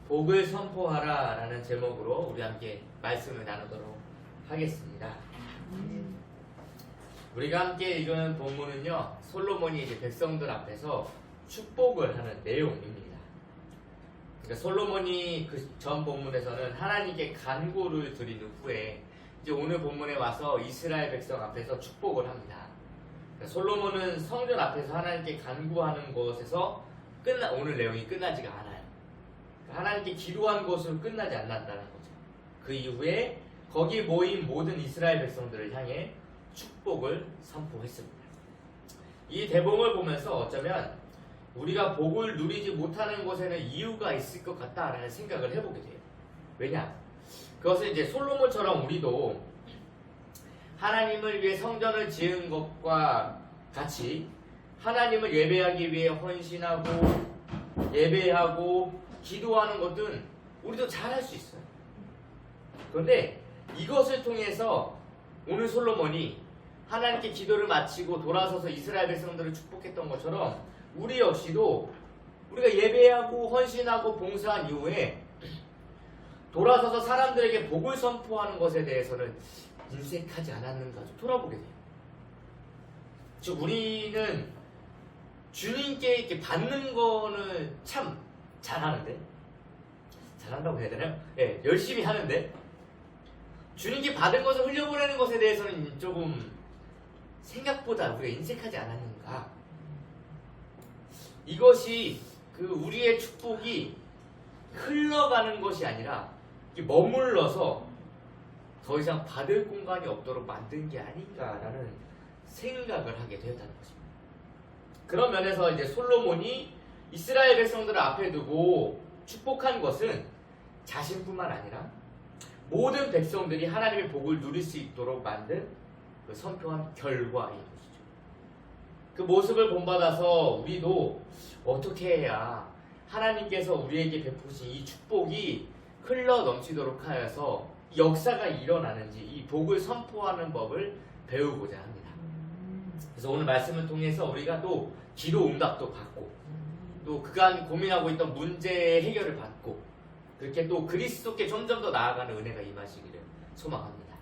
복을 선포하라 라는 제목으로 우리 함께 말씀을 나누도록 하겠습니다. 우리가 함께 읽은 본문은요, 솔로몬이 이제 백성들 앞에서 축복을 하는 내용입니다. 그러니까 솔로몬이 그 전 본문에서는 하나님께 간구를 드린 후에 이제 오늘 본문에 와서 이스라엘 백성 앞에서 축복을 합니다. 그러니까 솔로몬은 성전 앞에서 하나님께 간구하는 것에서 오늘 내용이 끝나지가 않아요. 그러니까 하나님께 기도한 것으로 끝나지 않는다는 거죠. 그 이후에 거기 모인 모든 이스라엘 백성들을 향해 축복을 선포했습니다. 이 대봉을 보면서 어쩌면 우리가 복을 누리지 못하는 것에는 이유가 있을 것 같다라는 생각을 해보게 돼요. 왜냐? 그것은 이제 솔로몬처럼 우리도 하나님을 위해 성전을 지은 것과 같이 하나님을 예배하기 위해 헌신하고 예배하고 기도하는 것은 우리도 잘할 수 있어요. 그런데 이것을 통해서 오늘 솔로몬이 하나님께 기도를 마치고 돌아서서 이스라엘 백성들을 축복했던 것처럼 우리 역시도 우리가 예배하고 헌신하고 봉사한 이후에 돌아서서 사람들에게 복을 선포하는 것에 대해서는 인색하지 않았는가 좀 돌아보게 돼요. 즉 우리는 주님께 이렇게 받는 거는 참 잘하는데, 잘한다고 해야 되나요? 네, 열심히 하는데 주님께 받은 것을 흘려보내는 것에 대해서는 조금 생각보다 우리가 인색하지 않았는가. 이것이 그 우리의 축복이 흘러가는 것이 아니라 머물러서 더 이상 받을 공간이 없도록 만든 게 아닌가라는 생각을 하게 되었다는 것입니다. 그런 면에서 이제 솔로몬이 이스라엘 백성들을 앞에 두고 축복한 것은 자신뿐만 아니라 모든 백성들이 하나님의 복을 누릴 수 있도록 만든 그 선포한 결과인 것이죠. 그 모습을 본받아서 우리도 어떻게 해야 하나님께서 우리에게 베푸신 이 축복이 흘러 넘치도록 하여서 역사가 일어나는지 이 복을 선포하는 법을 배우고자 합니다. 그래서 오늘 말씀을 통해서 우리가 또 기도 응답도 받고 또 그간 고민하고 있던 문제의 해결을 받고 그렇게 또 그리스도께 점점 더 나아가는 은혜가 임하시기를 소망합니다.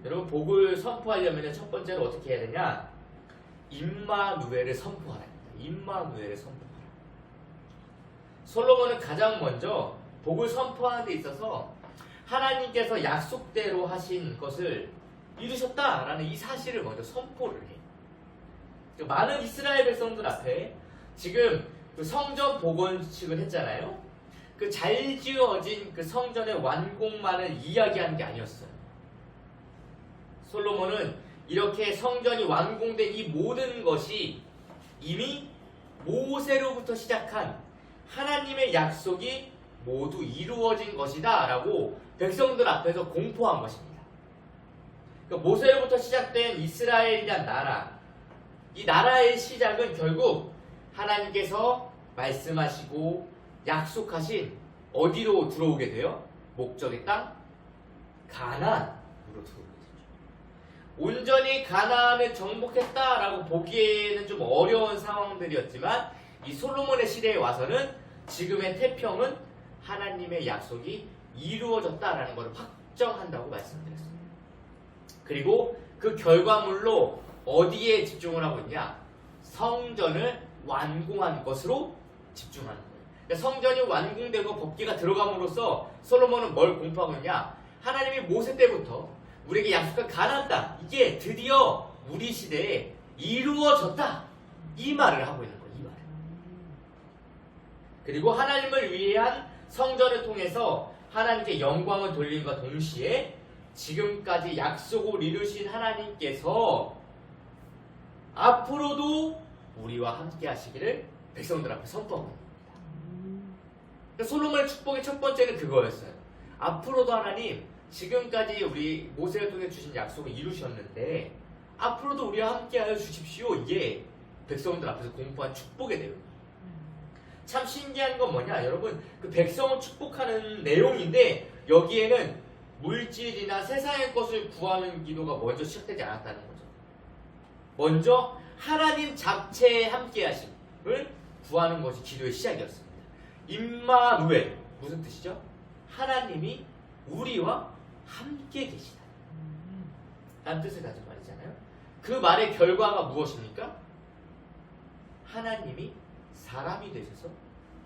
여러분 복을 선포하려면 첫 번째로 어떻게 해야 되냐? 임마누엘을 선포하라. 임마누엘을 선포하라. 솔로몬은 가장 먼저 복을 선포하는 데 있어서 하나님께서 약속대로 하신 것을 이루셨다라는 이 사실을 먼저 선포를 해. 많은 이스라엘 백성들 앞에 지금 그 성전 복원식을 했잖아요. 그 잘 지어진 그 성전의 완공만을 이야기하는 게 아니었어요. 솔로몬은 이렇게 성전이 완공된 이 모든 것이 이미 모세로부터 시작한 하나님의 약속이 모두 이루어진 것이다 라고 백성들 앞에서 공포한 것입니다. 그러니까 모세로부터 시작된 이스라엘이란 나라, 이 나라의 시작은 결국 하나님께서 말씀하시고 약속하신 어디로 들어오게 돼요? 목적의 땅? 가나안으로 들어오게 되죠. 온전히 가나안을 정복했다라고 보기에는 좀 어려운 상황들이었지만 이 솔로몬의 시대에 와서는 지금의 태평은 하나님의 약속이 이루어졌다라는 것을 확정한다고 말씀드렸습니다. 그리고 그 결과물로 어디에 집중을 하고 있냐? 성전을 완공한 것으로 집중하는 거예요. 그러니까 성전이 완공되고 법궤가 들어감으로써 솔로몬은 뭘 공포하고 있냐? 하나님이 모세 때부터 우리에게 약속한 가나안 땅, 이게 드디어 우리 시대에 이루어졌다. 이 말을 하고 있는 거예요. 이 말을. 그리고 하나님을 위한 성전을 통해서 하나님께 영광을 돌림과 동시에 지금까지 약속을 이루신 하나님께서 앞으로도 우리와 함께 하시기를 백성들 앞에 선포하고 있습니다. 솔로몬의 축복의 첫 번째는 그거였어요. 앞으로도 하나님 지금까지 우리 모세를 통해 주신 약속을 이루셨는데 앞으로도 우리와 함께하여 주십시오. 이게 백성들 앞에서 공포한 축복의 내용이에요. 참 신기한 건 뭐냐? 여러분 그 백성을 축복하는 내용인데 여기에는 물질이나 세상의 것을 구하는 기도가 먼저 시작되지 않았다는 거죠. 먼저 하나님 자체에 함께 하심을 구하는 것이 기도의 시작이었습니다. 임마누엘, 무슨 뜻이죠? 하나님이 우리와 함께 계시다 라는 뜻을 가진 말이잖아요. 그 말의 결과가 무엇입니까? 하나님이 사람이 되셔서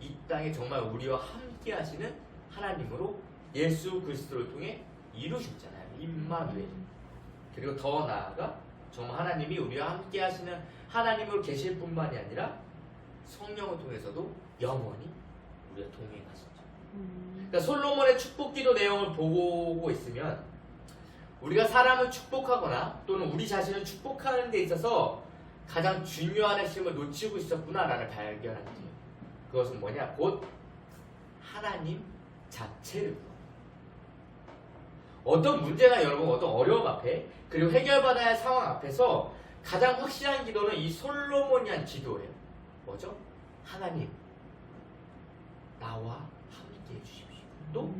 이 땅에 정말 우리와 함께 하시는 하나님으로 예수 그리스도를 통해 이루셨잖아요. 임마누엘. 그리고 더 나아가 정말 하나님이 우리와 함께 하시는 하나님으로 계실 뿐만이 아니라 성령을 통해서도 영원히 우리와 동행하시죠. 그러니까 솔로몬의 축복기도 내용을 보고 있으면 우리가 사람을 축복하거나 또는 우리 자신을 축복하는 데 있어서 가장 중요한 핵심을 놓치고 있었구나라는 발견하게 돼요. 그것은 뭐냐? 곧 하나님 자체를 구하는. 어떤 문제나 여러분 어떤 어려움 앞에 그리고 해결받아야 할 상황 앞에서 가장 확실한 기도는 이 솔로몬이 한 기도예요. 뭐죠? 하나님 나와 함께 해주십시오. 또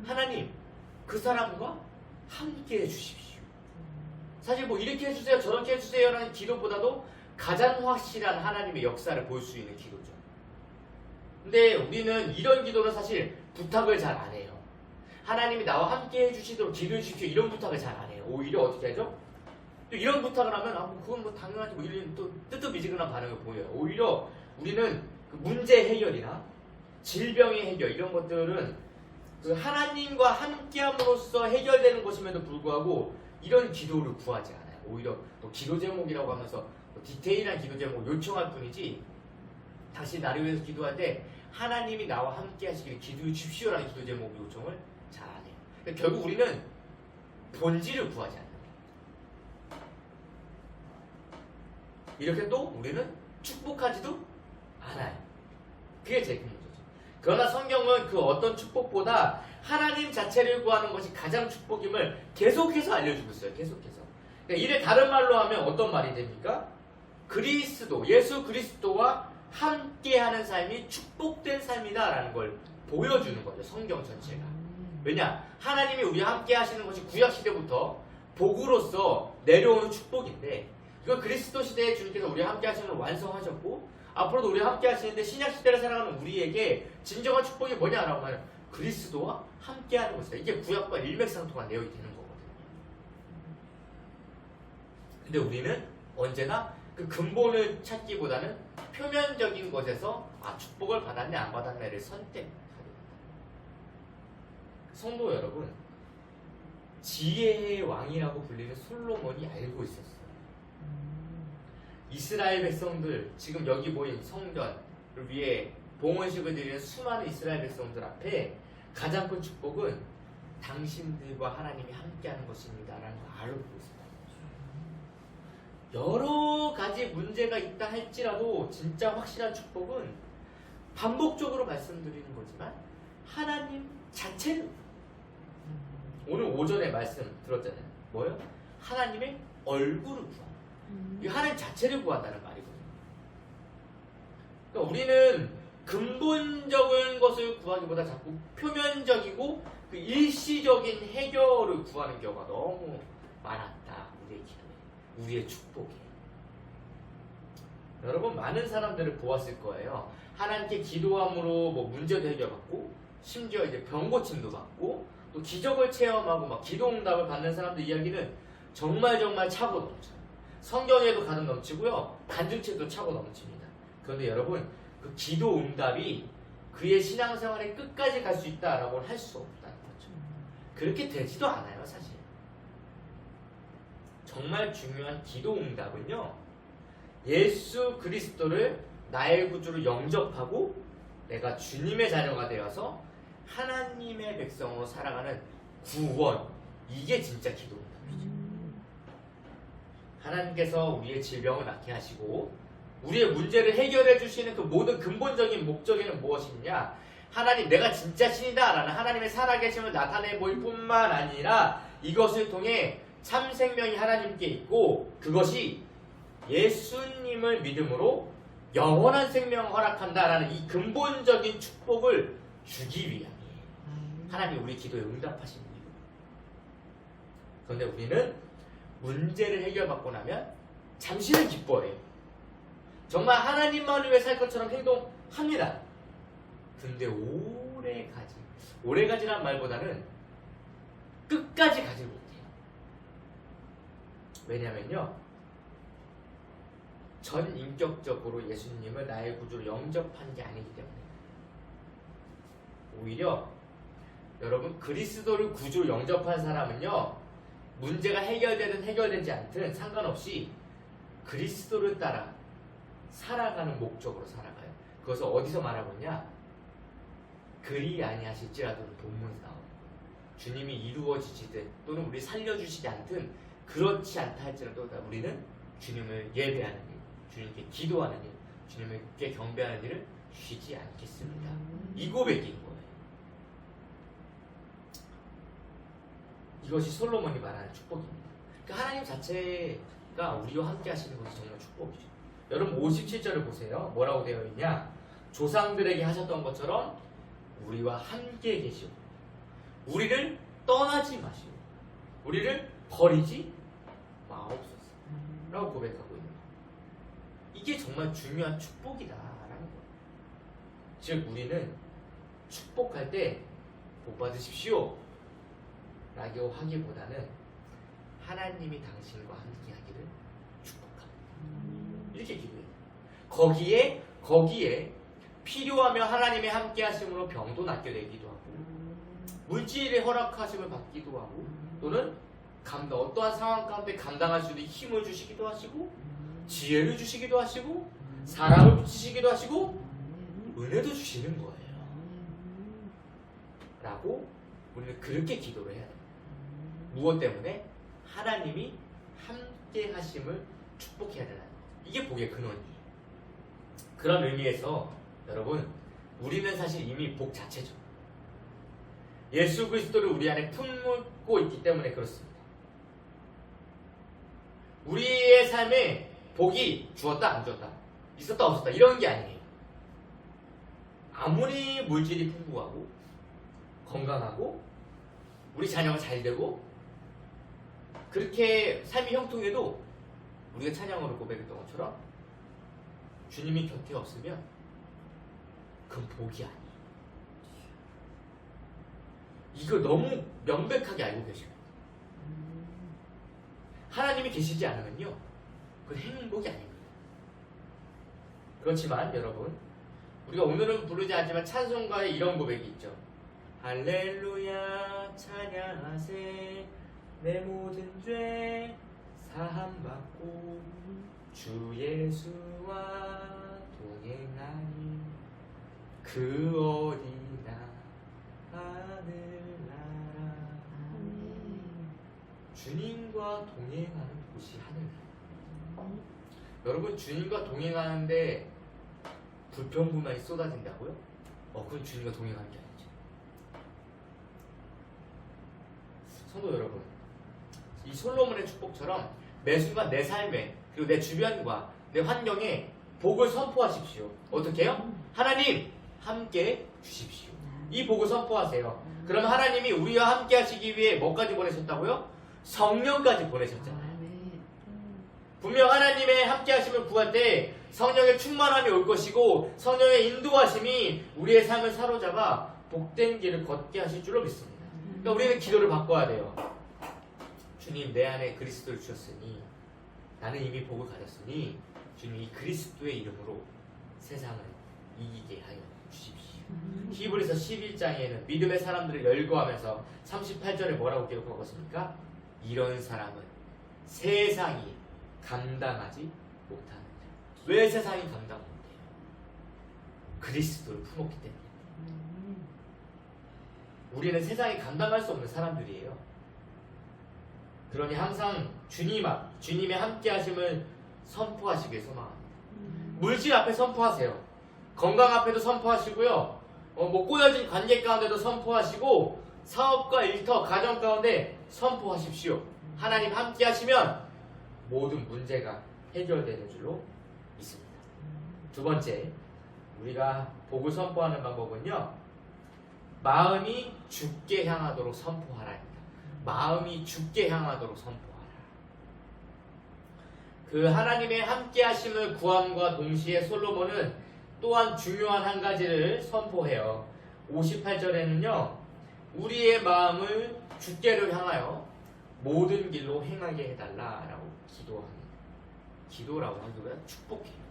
하나님 그 사람과 함께 해주십시오. 사실 뭐 이렇게 해주세요 저렇게 해주세요 라는 기도보다도 가장 확실한 하나님의 역사를 볼 수 있는 기도죠. 근데 우리는 이런 기도는 사실 부탁을 잘 안 해요. 하나님이 나와 함께 해주시도록 기도해 주십시오 이런 부탁을 잘 안 해요. 오히려 어떻게 하죠? 또 이런 부탁을 하면 그건 뭐 당연하지 뭐 이런 또 뜨뜻미지근한 반응을 보여요. 오히려 우리는 그 문제 해결이나 질병의 해결 이런 것들은 그 하나님과 함께함으로써 해결되는 것임에도 불구하고 이런 기도를 구하지 않아요. 오히려 또 기도 제목이라고 하면서 디테일한 기도 제목을 요청할 뿐이지 다시 나를 위해서 기도할 때 하나님이 나와 함께 하시길 기도해 주십시오라는 기도 제목 요청을 잘 안 해요. 그러니까 결국 우리는 본질을 구하지 않아요. 이렇게 또 우리는 축복하지도 않아요. 그게 제일 큰 문제죠. 그러나 성경은 그 어떤 축복보다 하나님 자체를 구하는 것이 가장 축복임을 계속해서 알려주고 있어요. 계속해서. 그러니까 이를 다른 말로 하면 어떤 말이 됩니까? 그리스도, 예수 그리스도와 함께하는 삶이 축복된 삶이다라는 걸 보여주는 거죠. 성경 전체가. 왜냐? 하나님이 우리와 함께 하시는 것이 구약시대부터 복으로서 내려오는 축복인데 이걸 그리스도 시대에 주님께서 우리와 함께 하시는 걸 완성하셨고 앞으로도 우리와 함께 하시는데 신약시대를 살아가는 우리에게 진정한 축복이 뭐냐라고 하면 그리스도와 함께 하는 것이다. 이게 구약과 일맥상통한 내용이 되는 거거든요. 근데 우리는 언제나 그 근본을 찾기보다는 표면적인 것에서 축복을 받았네 안 받았네를 선택하게 된다. 성도 여러분, 지혜의 왕이라고 불리는 솔로몬이 알고 있었어요. 이스라엘 백성들, 지금 여기 모인 성전을 위해 봉헌식을 드리는 수많은 이스라엘 백성들 앞에 가장 큰 축복은 당신들과 하나님이 함께하는 것입니다 라는 걸 알고 있어요. 여러 가지 문제가 있다 할지라도 진짜 확실한 축복은 반복적으로 말씀드리는 거지만 하나님 자체를 오늘 오전에 말씀 들었잖아요. 뭐요? 하나님의 얼굴을 구한다. 이 하나님 자체를 구한다는 말이거든요. 그러니까 우리는 근본적인 것을 구하기보다 자꾸 표면적이고 그 일시적인 해결을 구하는 경우가 너무 많았다. 우리의 기도에, 우리의 축복에. 여러분 많은 사람들을 보았을 거예요. 하나님께 기도함으로 뭐 문제도 해결받고 심지어 이제 병 고침도 받고 또 기적을 체험하고 막 기도 응답을 받는 사람들 이야기는 정말 차고 넘쳐요. 성경에도 가득 넘치고요. 간증책도 차고 넘칩니다. 그런데 여러분 그 기도 응답이 그의 신앙생활의 끝까지 갈 수 있다라고는 할 수 없다는 거죠. 그렇게 되지도 않아요. 사실 정말 중요한 기도 응답은요, 예수 그리스도를 나의 구주로 영접하고 내가 주님의 자녀가 되어서 하나님의 백성으로 살아가는 구원, 이게 진짜 기도 응답이죠. 하나님께서 우리의 질병을 낫게 하시고 우리의 문제를 해결해 주시는 그 모든 근본적인 목적에는 무엇이냐? 하나님, 내가 진짜 신이다 라는 하나님의 살아계심을 나타내 보일 뿐만 아니라 이것을 통해 참 생명이 하나님께 있고 그것이 예수님을 믿음으로 영원한 생명을 허락한다라는 이 근본적인 축복을 주기 위함이에요. 하나님 우리 기도에 응답하신 이유. 그런데 우리는 문제를 해결받고 나면 잠시는 기뻐해요. 정말 하나님만을 위해 살 것처럼 행동합니다. 근데 오래 가지 오래가지란 말보다는 끝까지 가지 못해요. 왜냐면요, 전 인격적으로 예수님을 나의 구주로 영접한 게 아니기 때문에. 오히려 여러분, 그리스도를 구주로 영접한 사람은요, 문제가 해결되든 해결되지 않든 상관없이 그리스도를 따라 살아가는 목적으로 살아가요. 그것을 어디서 말하고 있냐? 그리 아니하실지라도는 본문에서 나와요. 주님이 이루어지시든 또는 우리 살려주시지 않든 그렇지 않다 할지라도 우리는 주님을 예배하는 일, 주님께 기도하는 일, 주님께 경배하는 일을 쉬지 않겠습니다. 이 고백인 거예요. 이것이 솔로몬이 말하는 축복입니다. 그러니까 하나님 자체가 우리와 함께 하시는 것이 정말 축복이죠. 여러분 57절을 보세요. 뭐라고 되어 있냐? 조상들에게 하셨던 것처럼 우리와 함께 계시오. 우리를 떠나지 마시오. 우리를 버리지 마옵소서. 라고 고백하고 있는 거예요. 이게 정말 중요한 축복이다라는 거예요. 즉 우리는 축복할 때 복 받으십시오 라고 하기보다는 하나님이 당신과 함께 하기를 축복합니다. 이렇게 기도해요. 거기에 필요하며 하나님의 함께 하심으로 병도 낫게 되기도 하고 물질의 허락하심을 받기도 하고 또는 어떠한 상황 가운데 감당할 수 있는 힘을 주시기도 하시고 지혜를 주시기도 하시고 사랑을 붙이시기도 하시고 은혜도 주시는 거예요. 라고 우리는 그렇게 기도를 해야 돼요. 무엇 때문에? 하나님이 함께 하심을 축복해야 되는 거예요. 이게 복의 근원이에요. 그런 의미에서 여러분, 우리는 사실 이미 복 자체죠. 예수 그리스도를 우리 안에 품고 있기 때문에 그렇습니다. 우리의 삶에 복이 주었다 안 주었다, 있었다 없었다 이런 게 아니에요. 아무리 물질이 풍부하고 건강하고 우리 자녀가 잘 되고 그렇게 삶이 형통해도 우리가 찬양으로 고백했던 것처럼 주님이 곁에 없으면 그건 복이 아니에요. 이걸 너무 명백하게 알고 계셔야 돼요. 하나님이 계시지 않으면요, 그건 행복이 아닙니다. 그렇지만 여러분, 우리가 오늘은 부르지 않지만 찬송가에 이런 고백이 있죠. 할렐루야 찬양하세 내 모든 죄 사함받고 주 예수와 동행하니 그 어디나 하늘나라. 주님과 동행하는 곳이 하늘나라. 여러분, 주님과 동행하는데 불평불만이 쏟아진다고요? 그건 주님과 동행하는 게 아니죠. 성도 여러분, 이 솔로몬의 축복처럼 매 순간 내 삶에 그리고 내 주변과 내 환경에 복을 선포하십시오. 어떻게 해요? 하나님 함께 주십시오. 이 복을 선포하세요. 그럼 하나님이 우리와 함께 하시기 위해 뭐까지 보내셨다고요? 성령까지 보내셨잖아요. 분명 하나님의 함께 하심을 구할 때 성령의 충만함이 올 것이고 성령의 인도하심이 우리의 삶을 사로잡아 복된 길을 걷게 하실 줄로 믿습니다. 그러니까 우리는 기도를 바꿔야 돼요. 주님, 내 안에 그리스도를 주셨으니 나는 이미 복을 가졌으니 주님 이 그리스도의 이름으로 세상을 이기게 하여 주십시오. 히브리서 11장에는 믿음의 사람들을 열거하면서 38절에 뭐라고 기록하고 있습니까? 이런 사람은 세상이 감당하지 못하는 자. 왜 세상이 감당 못해요? 그리스도를 품었기 때문에. 우리는 세상이 감당할 수 없는 사람들이에요. 그러니 항상 주님의 함께 하심을 선포하시길 소망합니다. 물질 앞에 선포하세요. 건강 앞에도 선포하시고요. 꼬여진 관계 가운데도 선포하시고 사업과 일터, 가정 가운데 선포하십시오. 하나님 함께 하시면 모든 문제가 해결되는 줄로 믿습니다. 두 번째, 우리가 복을 선포하는 방법은요, 마음이 주께 향하도록 선포하라입니다. 마음이 주께 향하도록 선포하라. 그 하나님의 함께 하심을 구함과 동시에 솔로몬은 또한 중요한 한 가지를 선포해요. 58절에는요 우리의 마음을 주께를 향하여 모든 길로 행하게 해달라라고 기도합니다. 기도라고 하고요. 축복해요.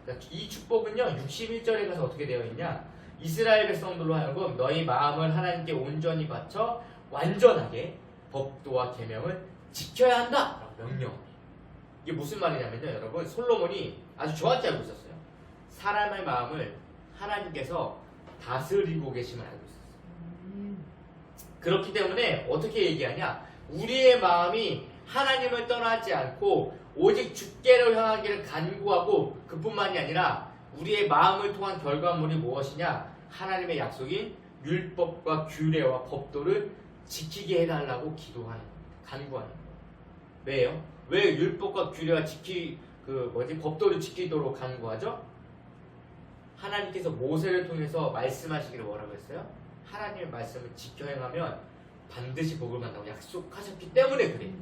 그러니까 이 축복은요. 61절에 가서 어떻게 되어 있냐. 이스라엘 백성들로 하여금 너희 마음을 하나님께 온전히 바쳐 완전하게 법도와 계명을 지켜야 한다 라고 명령합니다. 이게 무슨 말이냐면요. 여러분 솔로몬이 아주 정확히 알고 있었어요. 사람의 마음을 하나님께서 다스리고 계심을 알고 있었어요. 그렇기 때문에 어떻게 얘기하냐. 우리의 마음이 하나님을 떠나지 않고 오직 주께를 향하기를 간구하고 그뿐만이 아니라 우리의 마음을 통한 결과물이 무엇이냐. 하나님의 약속인 율법과 규례와 법도를 지키게 해달라고 기도하는 겁니다. 간구하는 거예요. 왜요? 왜 율법과 규례와 법도를 지키도록 간구하죠? 하나님께서 모세를 통해서 말씀하시기를 뭐라고 했어요? 하나님의 말씀을 지켜 행하면 반드시 복을 받는다고 약속하셨기 때문에 그래요.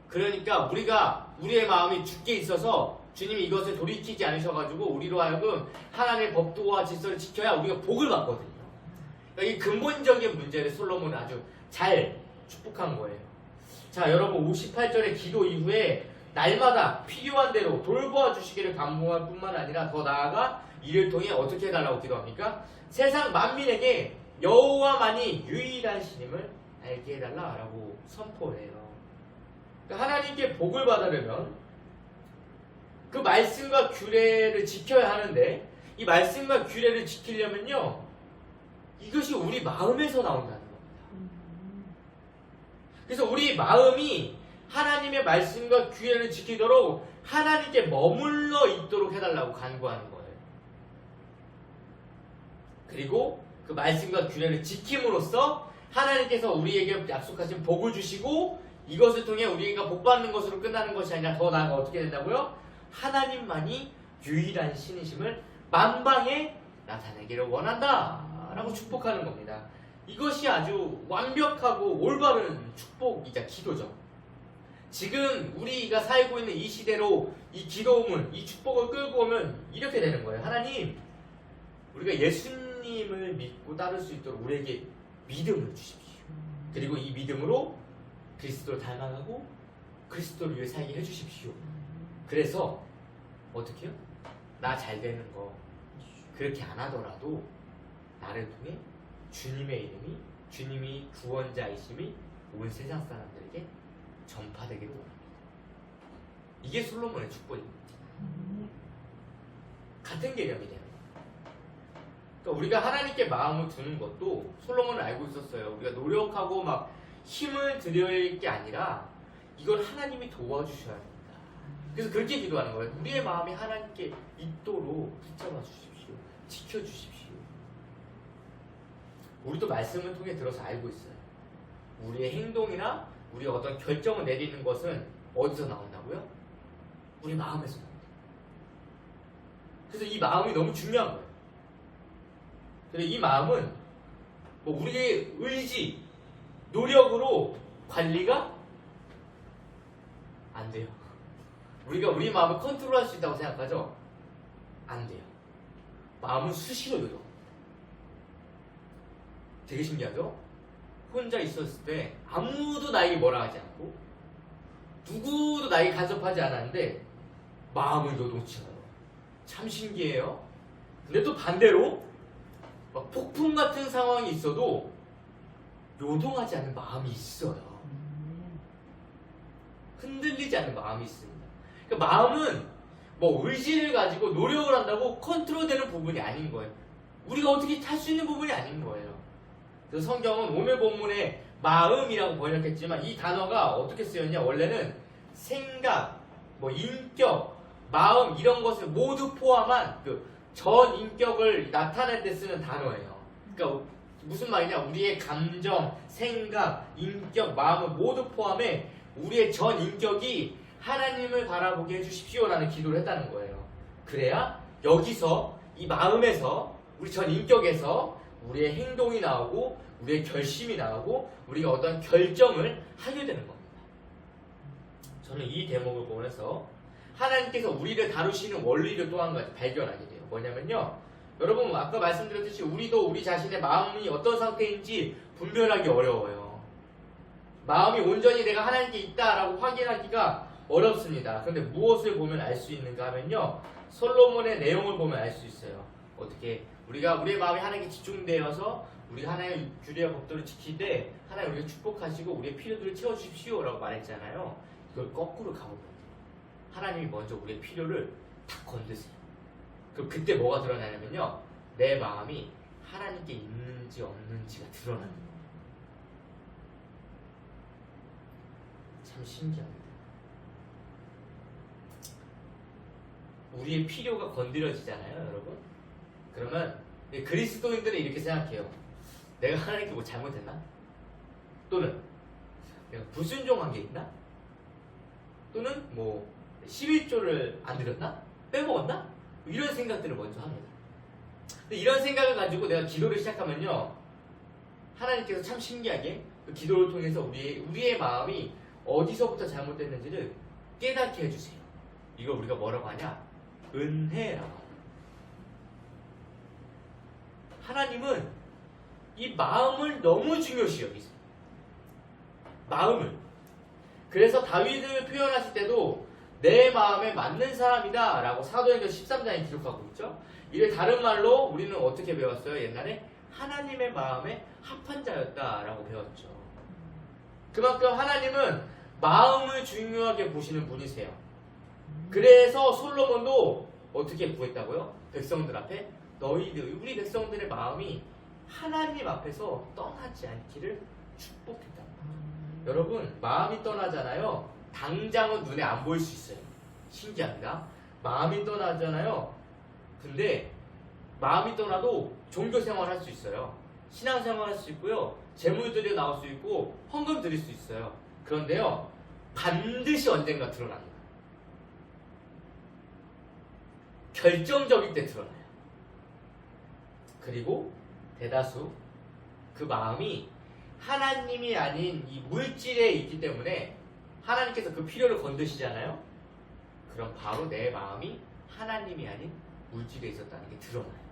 그러니까 우리가 우리의 마음이 주께 있어서 주님이 이것을 돌이키지 않으셔가지고 우리로 하여금 하나님의 법도와 질서를 지켜야 우리가 복을 받거든요. 그러니까 이 근본적인 문제를 솔로몬은 아주 잘 축복한 거예요. 자, 여러분 58절의 기도 이후에 날마다 필요한 대로 돌보아 주시기를 간구할 뿐만 아니라 더 나아가 이를 통해 어떻게 해달라고 기도합니까? 세상 만민에게 여호와만이 유일한 신임을 알게 해달라라고 선포해요. 그러니까 하나님께 복을 받으려면 그 말씀과 규례를 지켜야 하는데 이 말씀과 규례를 지키려면요 이것이 우리 마음에서 나온다는 겁니다. 그래서 우리 마음이 하나님의 말씀과 규례를 지키도록 하나님께 머물러 있도록 해달라고 간구하는 거예요. 그리고 그 말씀과 규례를 지킴으로써 하나님께서 우리에게 약속하신 복을 주시고 이것을 통해 우리가 복받는 것으로 끝나는 것이 아니라 더 나아가 어떻게 된다고요? 하나님만이 유일한 신이심을 만방에 나타내기를 원한다 라고 축복하는 겁니다. 이것이 아주 완벽하고 올바른 축복이자 기도죠. 지금 우리가 살고 있는 이 시대로 이 기도문, 이 축복을 끌고 오면 이렇게 되는 거예요. 하나님, 우리가 예수님을 믿고 따를 수 있도록 우리에게 믿음을 주십시오. 그리고 이 믿음으로 그리스도를 닮아가고 그리스도를 위해 살게 해주십시오. 그래서 어떻게 해요? 나 잘 되는 거 그렇게 안 하더라도 나를 통해 주님의 이름이, 주님이 구원자이심이 온 세상 사람들에게 전파되기를 원합니다. 이게 솔로몬의 축복입니다. 같은 개념이네요. 그러니까 우리가 하나님께 마음을 두는 것도 솔로몬은 알고 있었어요. 우리가 노력하고 막 힘을 들일 게 아니라 이걸 하나님이 도와주셔야 합니다. 그래서 그렇게 기도하는 거예요. 우리의 마음이 하나님께 있도록 붙잡아 주십시오. 지켜주십시오. 우리도 말씀을 통해 들어서 알고 있어요. 우리의 행동이나 우리가 어떤 결정을 내리는 것은 어디서 나온다고요? 우리 마음에서 나온다. 그래서 이 마음이 너무 중요한 거예요. 그래서 이 마음은 뭐 우리의 의지, 노력으로 관리가 안 돼요. 우리가 우리 마음을 컨트롤할 수 있다고 생각하죠? 안 돼요. 마음은 수시로 요동. 되게 신기하죠? 혼자 있었을 때 아무도 나에게 뭐라 하지 않고 누구도 나에게 간섭하지 않았는데 마음은 요동치 않아요. 참 신기해요. 근데 또 반대로 막 폭풍 같은 상황이 있어도 요동하지 않는 마음이 있어요. 흔들리지 않는 마음이 있습니다. 그러니까 마음은 뭐 의지를 가지고 노력을 한다고 컨트롤되는 부분이 아닌 거예요. 우리가 어떻게 할 수 있는 부분이 아닌 거예요. 그래서 성경은 오늘 본문에 마음이라고 번역했지만 이 단어가 어떻게 쓰였냐? 원래는 생각, 뭐 인격, 마음 이런 것을 모두 포함한 그 전 인격을 나타낼 때 쓰는 단어예요. 그러니까 무슨 말이냐? 우리의 감정, 생각, 인격, 마음을 모두 포함해 우리의 전 인격이 하나님을 바라보게 해주십시오라는 기도를 했다는 거예요. 그래야 여기서 이 마음에서 우리 전 인격에서 우리의 행동이 나오고 우리의 결심이 나오고 우리가 어떤 결정을 하게 되는 겁니다. 저는 이 대목을 보면서 하나님께서 우리를 다루시는 원리를 또 한 가지 발견하게 돼요. 뭐냐면요, 여러분 아까 말씀드렸듯이 우리도 우리 자신의 마음이 어떤 상태인지 분별하기 어려워요. 마음이 온전히 내가 하나님께 있다라고 확인하기가 어렵습니다. 그런데 무엇을 보면 알 수 있는가 하면요, 솔로몬의 내용을 보면 알 수 있어요. 어떻게 우리가 우리의 마음이 하나님께 집중되어서 우리가 하나님의 규례와 법도를 지킬 때 하나님 우리를 축복하시고 우리의 필요들을 채워주십시오라고 말했잖아요. 이걸 거꾸로 가보면 하나님이 먼저 우리의 필요를 다 건드세요. 그럼 그때 뭐가 드러나냐면요, 내 마음이 하나님께 있는지 없는지가 드러납니다. 참 신기합니다. 우리의 필요가 건드려지잖아요, 여러분. 그러면 그리스도인들은 이렇게 생각해요. 내가 하나님께 뭐 잘못했나? 또는 내가 불순종한 게 있나? 또는 뭐 11조를 안 드렸나? 빼먹었나? 이런 생각들을 먼저 합니다. 근데 이런 생각을 가지고 내가 기도를 시작하면요, 하나님께서 참 신기하게 그 기도를 통해서 우리의 마음이 어디서부터 잘못됐는지를 깨닫게 해주세요. 이걸 우리가 뭐라고 하냐? 은혜라고 합니다. 하나님은 이 마음을 너무 중요시 여기세요. 마음을. 그래서 다윗을 표현하실 때도 내 마음에 맞는 사람이다 라고 사도행전 13장에 기록하고 있죠. 이를 다른 말로 우리는 어떻게 배웠어요? 옛날에 하나님의 마음에 합한 자였다 라고 배웠죠. 그만큼 하나님은 마음을 중요하게 보시는 분이세요. 그래서 솔로몬도 어떻게 구했다고요? 백성들 앞에 우리 백성들의 마음이 하나님 앞에서 떠나지 않기를 축복했다. 여러분, 마음이 떠나잖아요. 당장은 눈에 안 보일 수 있어요. 신기합니다. 마음이 떠나잖아요. 근데 마음이 떠나도 종교 생활 할 수 있어요. 신앙 생활 할 수 있고요. 재물 들여 나올 수 있고 헌금 드릴 수 있어요. 그런데요, 반드시 언젠가 드러납니다. 결정적일 때 드러나요. 그리고 대다수 그 마음이 하나님이 아닌 이 물질에 있기 때문에 하나님께서 그 필요를 건드시잖아요. 그럼 바로 내 마음이 하나님이 아닌 물질에 있었다는 게 드러나요.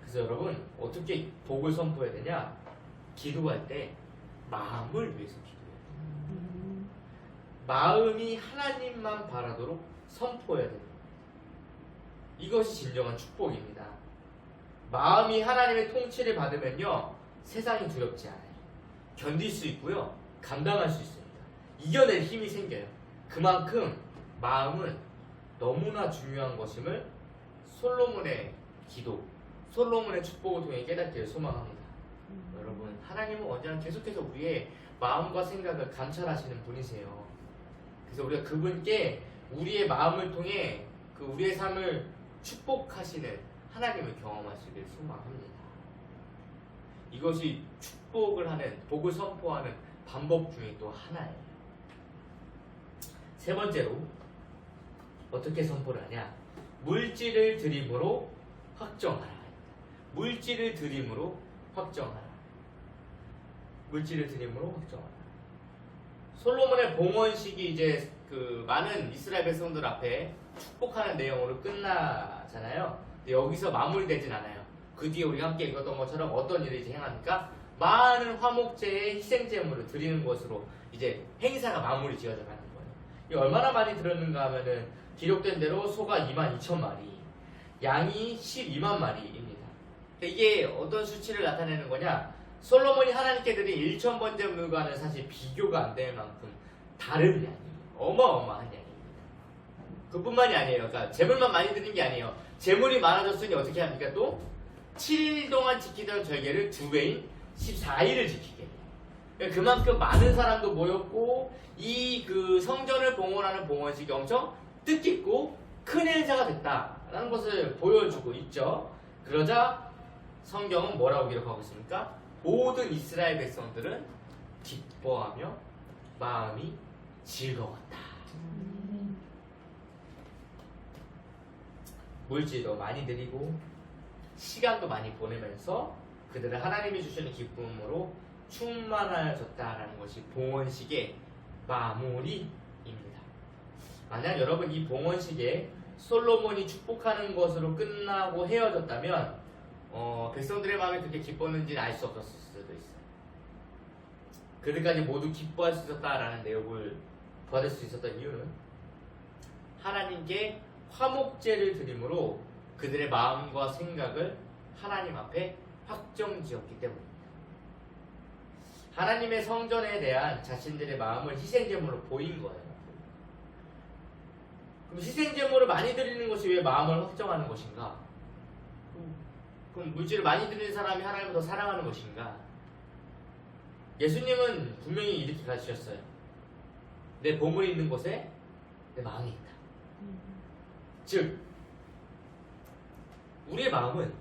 그래서 여러분, 어떻게 복을 선포해야 되냐? 기도할 때 마음을 위해서 기도해야 돼요. 마음이 하나님만 바라도록 선포해야 됩니다. 이것이 진정한 축복입니다. 마음이 하나님의 통치를 받으면요, 세상이 두렵지 않아요. 견딜 수 있고요, 감당할 수 있습니다. 이겨낼 힘이 생겨요. 그만큼 마음은 너무나 중요한 것임을 솔로몬의 기도, 솔로몬의 축복을 통해 깨닫기를 소망합니다. 여러분, 하나님은 언제나 계속해서 우리의 마음과 생각을 감찰하시는 분이세요. 그래서 우리가 그분께 우리의 마음을 통해 그 우리의 삶을 축복하시는 하나님을 경험하시길 소망합니다. 이것이 축복을 하는, 복을 선포하는 방법 중에 또 하나예요. 세 번째로 어떻게 선포를 하냐? 물질을 드림으로 확정하라. 물질을 드림으로 확정하라. 물질을 드림으로 확정하라. 솔로몬의 봉헌식이 이제 그 많은 이스라엘 백성들 앞에 축복하는 내용으로 끝나잖아요. 근데 여기서 마무리되진 않아요. 그 뒤에 우리가 함께 읽었던 것처럼 어떤 일을 이제 행하니까 많은 화목제의 희생제물을 드리는 것으로 이제 행사가 마무리 지어져 가는 거예요. 이 얼마나 많이 들었는가 하면은 기록된 대로 소가 22,000마리, 양이 12만 마리입니다. 이게 어떤 수치를 나타내는 거냐? 솔로몬이 하나님께 드린 1,000번제물과는 사실 비교가 안 될 만큼 다른 양이에요. 어마어마한 양입니다. 그뿐만이 아니에요. 그러니까 제물만 많이 드린 게 아니에요. 제물이 많아졌으니 어떻게 합니까? 또 7일 동안 지키던 절개를 2배인 14일을 지키게 해요. 그러니까 그만큼 많은 사람도 모였고 이 그 성전을 봉헌하는 봉헌식이 엄청 뜻깊고 큰 행사가 됐다라는 것을 보여주고 있죠. 그러자 성경은 뭐라고 기록하고 있습니까? 모든 이스라엘 백성들은 기뻐하며 마음이 즐거웠다. 물질도 많이 드리고 시간도 많이 보내면서 그들은 하나님이 주시는 기쁨으로 충만해졌다라는 것이 봉헌식의 마무리입니다. 만약 여러분 이 봉헌식에 솔로몬이 축복하는 것으로 끝나고 헤어졌다면 백성들의 마음이 그렇게 기뻤는지는 알 수 없었을 수도 있어요. 그들까지 모두 기뻐할 수 있었다라는 내용을 받을 수 있었던 이유는 하나님께 화목제를 드림으로 그들의 마음과 생각을 하나님 앞에 확정지었기 때문입니다. 하나님의 성전에 대한 자신들의 마음을 희생제물로 보인 거예요. 그럼 희생제물을 많이 드리는 것이 왜 마음을 확정하는 것인가? 그럼 물질을 많이 드리는 사람이 하나님을 더 사랑하는 것인가? 예수님은 분명히 이렇게 가르치셨어요. 내 보물이 있는 곳에 내 마음이 있다. 즉 우리의 마음은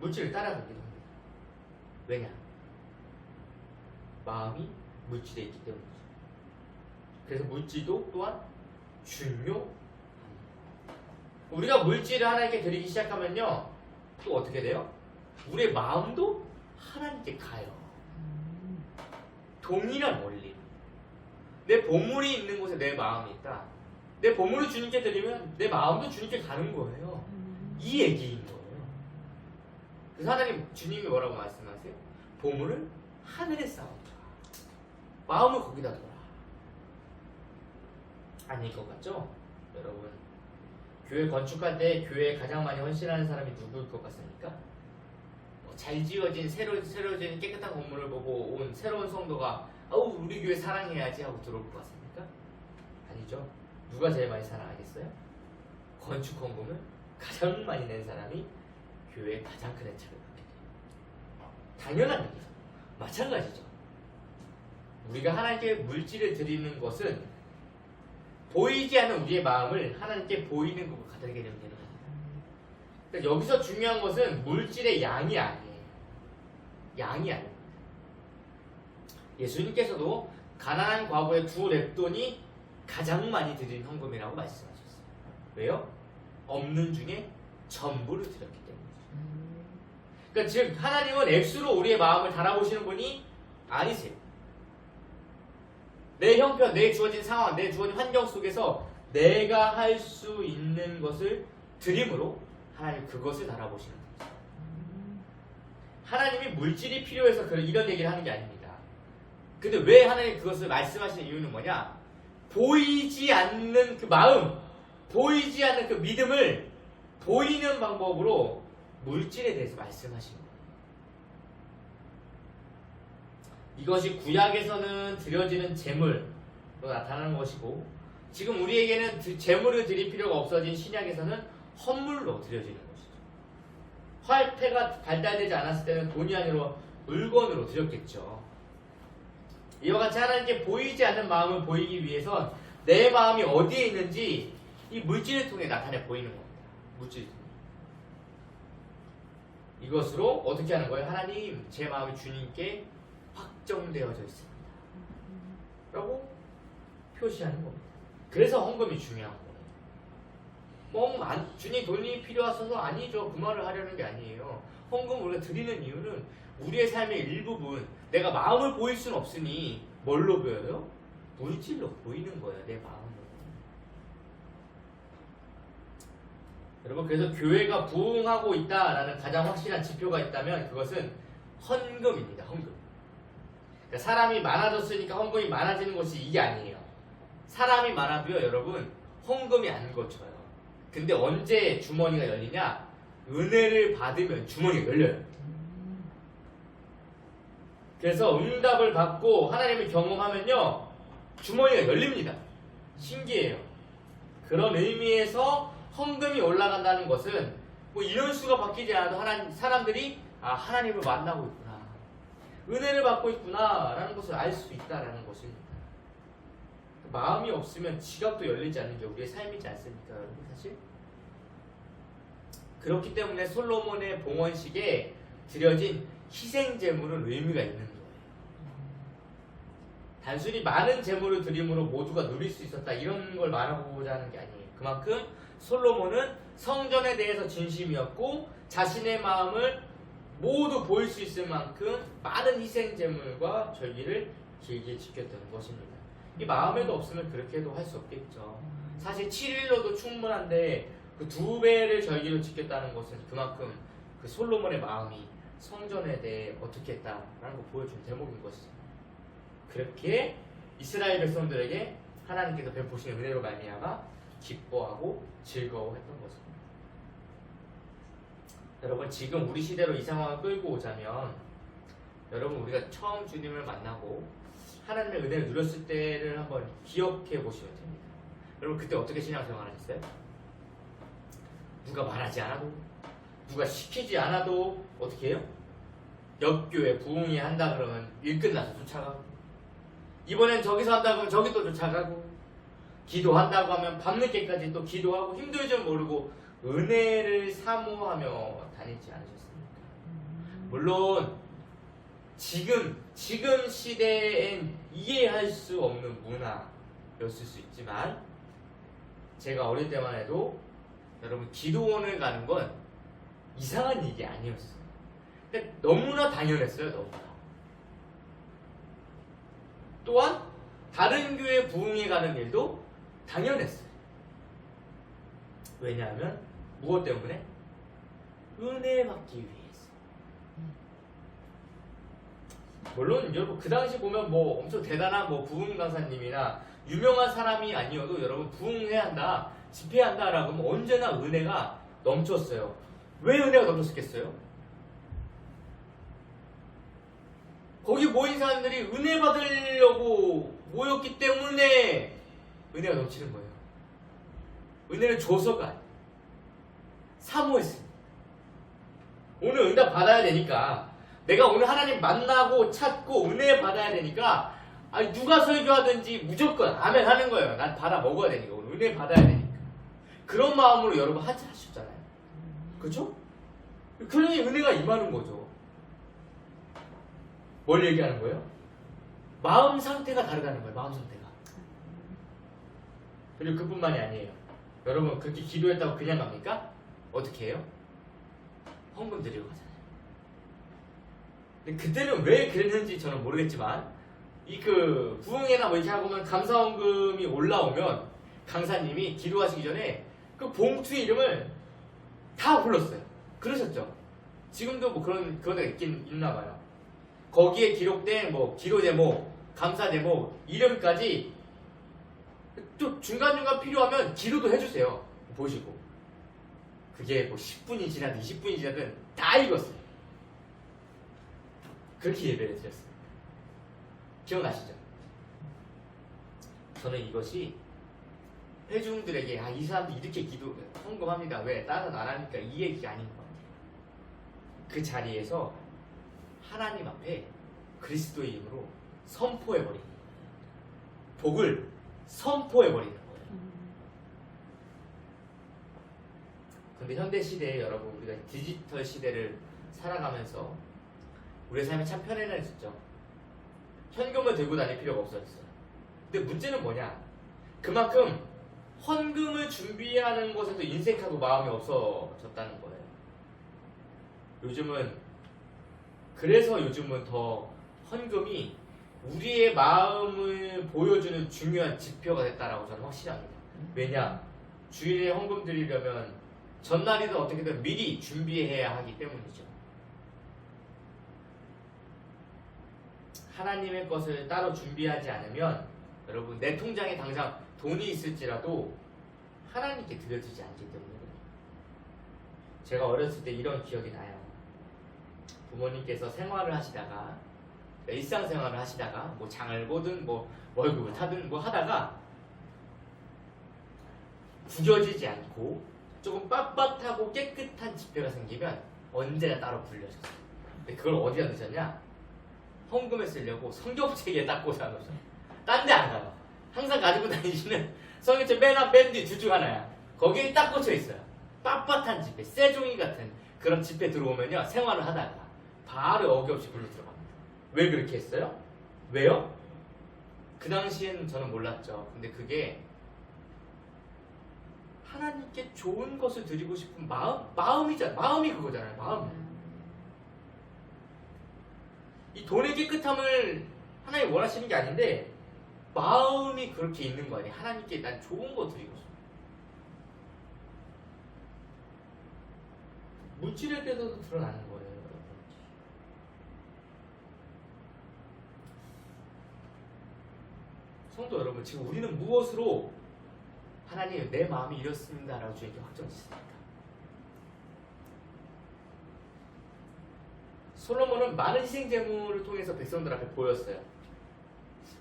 물질을 따라가기도 합니다. 왜냐? 마음이 물질에 있기 때문이죠. 그래서 물질도 또한 중요합니다. 우리가 물질을 하나님께 드리기 시작하면요, 또 어떻게 돼요? 우리의 마음도 하나님께 가요. 동일한 원리. 내 보물이 있는 곳에 내 마음이 있다. 내 보물을 주님께 드리면 내 마음도 주님께 가는 거예요. 이 얘기인 거예요. 그래서 하나님, 주님이 뭐라고 말씀하세요? 보물을 하늘에 쌓아둬라. 마음을 거기다 둬라. 아닐 것 같죠? 여러분, 교회 건축할 때 교회에 가장 많이 헌신하는 사람이 누구일 것 같습니까? 잘 지어진 새로 지어진 깨끗한 건물을 보고 온 새로운 성도가 아우 우리 교회 사랑해야지 하고 들어올 것 같습니까? 아니죠. 누가 제일 많이 사랑하겠어요? 건축 헌금을 가장 많이 낸 사람이 교회에 가장 큰 애착을 갖게 돼요. 당연한 얘기죠. 마찬가지죠. 우리가 하나님께 물질을 드리는 것은 보이지 않는 우리의 마음을 하나님께 보이는 것과 같게 되는 겁니다. 그러니까 여기서 중요한 것은 물질의 양이 아니에요. 양이 아닙니다. 예수님께서도 가난한 과부의 2렙돈이 가장 많이 드린 헌금이라고 말씀하셨어요. 왜요? 없는 중에 전부를 드렸기 때문이죠. 그러니까 즉 하나님은 액수로 우리의 마음을 달아보시는 분이 아니세요. 내 형편, 내 주어진 상황, 내 주어진 환경 속에서 내가 할 수 있는 것을 드림으로 하나님 그것을 달아보시는 거죠. 하나님이 물질이 필요해서 이런 얘기를 하는 게 아닙니다. 근데 왜 하나님 그것을 말씀하시는 이유는 뭐냐? 보이지 않는 그 마음, 보이지 않는 그 믿음을 보이는 방법으로 물질에 대해서 말씀하시는 거예요. 이것이 구약에서는 드려지는 제물로 나타나는 것이고, 지금 우리에게는 제물을 드릴 필요가 없어진 신약에서는 헌물로 드려지는 것이죠. 화폐가 발달되지 않았을 때는 돈이 아니라 물건으로 드렸겠죠. 이와 같이 하나님께 보이지 않는 마음을 보이기 위해선 내 마음이 어디에 있는지 이 물질을 통해 나타내 보이는 겁니다. 물질을 통해. 이것으로 어떻게 하는 거예요? 하나님, 제 마음이 주님께 확정되어져 있습니다. 라고 표시하는 겁니다. 그래서 헌금이 중요한 거예요. 주님 돈이 필요하셔서 아니죠. 그 말을 하려는 게 아니에요. 헌금을 우리가 드리는 이유는 우리의 삶의 일부분, 내가 마음을 보일 수는 없으니 뭘로 보여요? 물질로 보이는 거예요. 내 마음으로. 여러분, 그래서 교회가 부흥하고 있다라는 가장 확실한 지표가 있다면 그것은 헌금입니다. 헌금. 그러니까 사람이 많아졌으니까 헌금이 많아지는 것이 이게 아니에요. 사람이 많아도요, 여러분, 헌금이 안 거쳐요. 근데 언제 주머니가 열리냐? 은혜를 받으면 주머니가 열려요. 그래서 응답을 받고 하나님을 경험하면요, 주머니가 열립니다. 신기해요. 그런 의미에서 헌금이 올라간다는 것은 뭐 인원수가 바뀌지 않아도 사람들이 하나님을 만나고 있구나, 은혜를 받고 있구나 라는 것을 알 수 있다라는 것입니다. 마음이 없으면 지갑도 열리지 않는 게 우리의 삶이지 않습니까, 여러분? 사실 그렇기 때문에 솔로몬의 봉헌식에 드려진 희생제물은 의미가 있는 거예요. 단순히 많은 제물을 드림으로 모두가 누릴 수 있었다 이런 걸 말하고자 하는 게 아니에요. 그만큼 솔로몬은 성전에 대해서 진심이었고 자신의 마음을 모두 보일 수 있을 만큼 많은 희생제물과 절기를 길게 지켰던 것입니다. 이 마음에도 없으면 그렇게도 할 수 없겠죠. 사실 7일로도 충분한데 그 2배를 절기로 지켰다는 것은 그만큼 그 솔로몬의 마음이 성전에 대해 어떻게 했다라는 거 보여준 대목인 것이죠. 그렇게 이스라엘 백성들에게 하나님께서 베푸시는 은혜로 말미암아 기뻐하고 즐거워했던 것입니다. 여러분, 지금 우리 시대로 이 상황을 끌고 오자면, 여러분, 우리가 처음 주님을 만나고 하나님의 은혜를 누렸을 때를 한번 기억해 보시면 됩니다. 여러분, 그때 어떻게 신앙생활 하셨어요? 누가 말하지 않아도, 누가 시키지 않아도 어떻게 해요? 옆교회 부흥회 한다 그러면 일 끝나서 쫓아가고, 이번엔 저기서 한다 그러면 저기 또 쫓아가고, 기도한다고 하면 밤늦게까지 또 기도하고 힘들 줄 모르고 은혜를 사모하며 다니지 않으셨습니까? 물론 지금 시대엔 이해할 수 없는 문화였을 수 있지만, 제가 어릴 때만 해도 여러분 기도원을 가는 건 이상한 일이 아니었어요. 근데 너무나 당연했어요. 너무나. 또한 다른 교회 부흥회 가는 일도 당연했어요. 왜냐하면 무엇 때문에? 은혜 받기 위해서. 물론 여러분 그 당시 보면 뭐 엄청 대단한 뭐 부흥 강사님이나 유명한 사람이 아니어도 여러분 부흥회한다, 집회한다라고 하면 언제나 은혜가 넘쳤어요. 왜 은혜가 넘쳤겠어요? 거기 모인 사람들이 은혜 받으려고 모였기 때문에 은혜가 넘치는 거예요. 은혜를 줘서가 아니에요. 사모했습니다. 오늘 응답 받아야 되니까, 내가 오늘 하나님 만나고 찾고 은혜 받아야 되니까, 아니 누가 설교하든지 무조건 아멘 하는 거예요. 난 받아 먹어야 되니까, 오늘 은혜 받아야 되니까. 그런 마음으로 여러분 하셨잖아요. 그렇죠? 그러니 은혜가 임하는 거죠. 뭘 얘기하는 거예요? 마음 상태가 다르다는 거예요. 마음 상태가. 그리고 그뿐만이 아니에요. 여러분 그렇게 기도했다고 그냥 갑니까? 어떻게 해요? 헌금 드리러 가잖아요. 근데 그때는 왜 그랬는지 저는 모르겠지만, 이 그 부흥회나 뭐 이렇게 하고는 감사헌금이 올라오면 강사님이 기도하시기 전에 그 봉투 이름을 다 불렀어요. 그러셨죠? 지금도 뭐 그런 데가 있긴 있나 봐요. 거기에 기록된 뭐 기도 제목, 감사 제목, 이름까지 또 중간중간 필요하면 기도도 해주세요. 보시고. 그게 뭐 10분이 지나든 20분이 지나든 다 읽었어요. 그렇게 예배를 드렸어요. 기억나시죠? 저는 이것이 회중들에게 이 사람들 이렇게 기도 헌금합니다. 왜? 다른 안 하니까 이 얘기가 아닌 것 같아요. 그 자리에서 하나님 앞에 그리스도의 이름으로 선포해버리는 거예요. 복을 선포해버리는 거예요. 근데 현대 시대에 여러분, 우리가 디지털 시대를 살아가면서 우리의 삶이 참 편해졌죠. 현금을 들고 다닐 필요가 없어졌어요. 근데 문제는 뭐냐? 그만큼 헌금을 준비하는 것에도 인색하고 마음이 없어졌다는 거예요. 그래서 요즘은 더 헌금이 우리의 마음을 보여주는 중요한 지표가 됐다라고 저는 확신합니다. 왜냐? 주일에 헌금 드리려면 전날이든 어떻게든 미리 준비해야 하기 때문이죠. 하나님의 것을 따로 준비하지 않으면 여러분 내 통장에 당장 돈이 있을지라도 하나님께 드려지지 않기 때문에 그래요. 제가 어렸을 때 이런 기억이 나요. 부모님께서 생활을 하시다가, 일상생활을 하시다가 뭐 장을 보든 뭐 월급을 타든 뭐 하다가 구겨지지 않고 조금 빳빳하고 깨끗한 지폐가 생기면 언제나 따로 불려졌어요. 근데 그걸 어디다 넣으셨냐? 헌금에 쓰려고 성경책에 딱 꽂아놓으셔. 딴 데 안 가요. 항상 가지고 다니시는 성경책 맨 뒤 둘 중 하나야. 거기에 딱 꽂혀 있어요. 빳빳한 지폐, 쇠종이 같은 그런 지폐 들어오면요, 생활을 하다가 바로 어김없이 불로 들어갑니다. 왜 그렇게 했어요? 왜요? 그 당시에는 저는 몰랐죠. 근데 그게 하나님께 좋은 것을 드리고 싶은 마음이 그거잖아요. 마음. 이 돈의 깨끗함을 하나님 원하시는 게 아닌데 마음이 그렇게 있는 거 아니에요. 하나님께 난 좋은 거 드리고 싶어. 물질에게서도 드러나는 거예요, 여러분. 성도 여러분, 지금 우리는 무엇으로 하나님 내 마음이 이렇습니다라고 주님께 확정짓습니까? 솔로몬은 많은 희생 제물을 통해서 백성들 앞에 보였어요.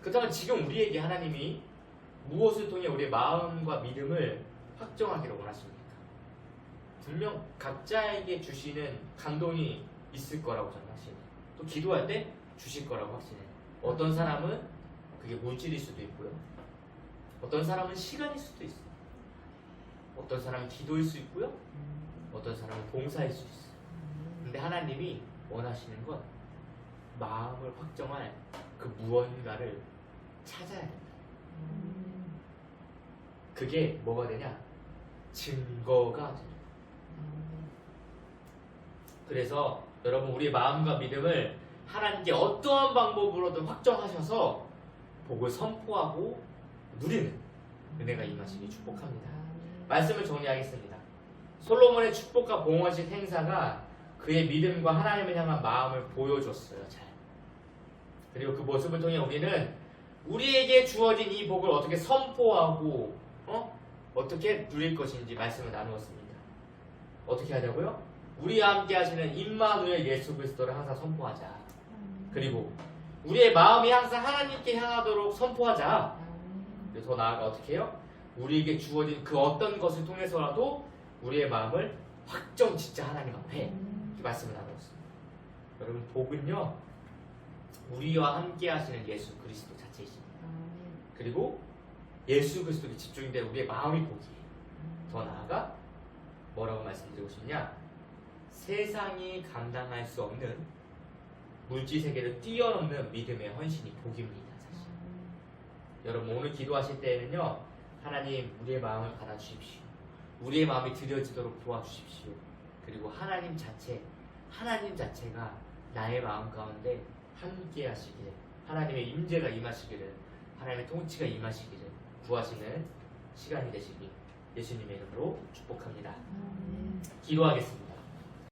그렇다면 지금 우리에게 하나님이 무엇을 통해 우리의 마음과 믿음을 확정하기를 원하십니까? 분명 각자에게 주시는 감동이 있을 거라고 저는 확신해요. 또 기도할 때 주실 거라고 확신해요. 어떤 사람은 그게 물질일 수도 있고요. 어떤 사람은 시간일 수도 있어요. 어떤 사람은 기도일 수 있고요. 어떤 사람은 봉사일 수 있어요. 근데 하나님이 원하시는 건 마음을 확정할 그 무언가를 찾아야 된다. 그게 뭐가 되냐? 증거가 됩니다. 그래서 여러분, 우리의 마음과 믿음을 하나님께 어떠한 방법으로든 확정하셔서 복을 선포하고 누리는 은혜가 임하시기 축복합니다. 말씀을 정리하겠습니다. 솔로몬의 축복과 봉헌식 행사가 그의 믿음과 하나님을 향한 마음을 보여줬어요. 잘. 그리고 그 모습을 통해 우리는 우리에게 주어진 이 복을 어떻게 선포하고 어떻게 누릴 것인지 말씀을 나누었습니다. 어떻게 하자고요? 우리와 함께 하시는 임마누엘 예수 그리스도를 항상 선포하자. 그리고 우리의 마음이 항상 하나님께 향하도록 선포하자. 그리고 더 나아가 어떻게 해요? 우리에게 주어진 그 어떤 것을 통해서라도 우리의 마음을 확정 짓자 하나님 앞에. 이렇게 말씀을 나누었습니다. 여러분, 복은요, 우리와 함께 하시는 예수 그리스도 자체이십니다. 그리고 예수 그리스도에 집중된 우리의 마음이 복이에요. 더 나아가 뭐라고 말씀드리고 싶냐? 세상이 감당할 수 없는 물질 세계를 뛰어넘는 믿음의 헌신이 복입니다. 사실. 여러분, 오늘 기도하실 때에는요, 하나님, 우리의 마음을 받아주십시오. 우리의 마음이 드려지도록 도와주십시오. 그리고 하나님 자체가 나의 마음 가운데 함께 하시기를, 하나님의 임재가 임하시기를, 하나님의 통치가 임하시기를 구하시는 시간이 되시기 예수님의 이름으로 축복합니다. 기도하겠습니다.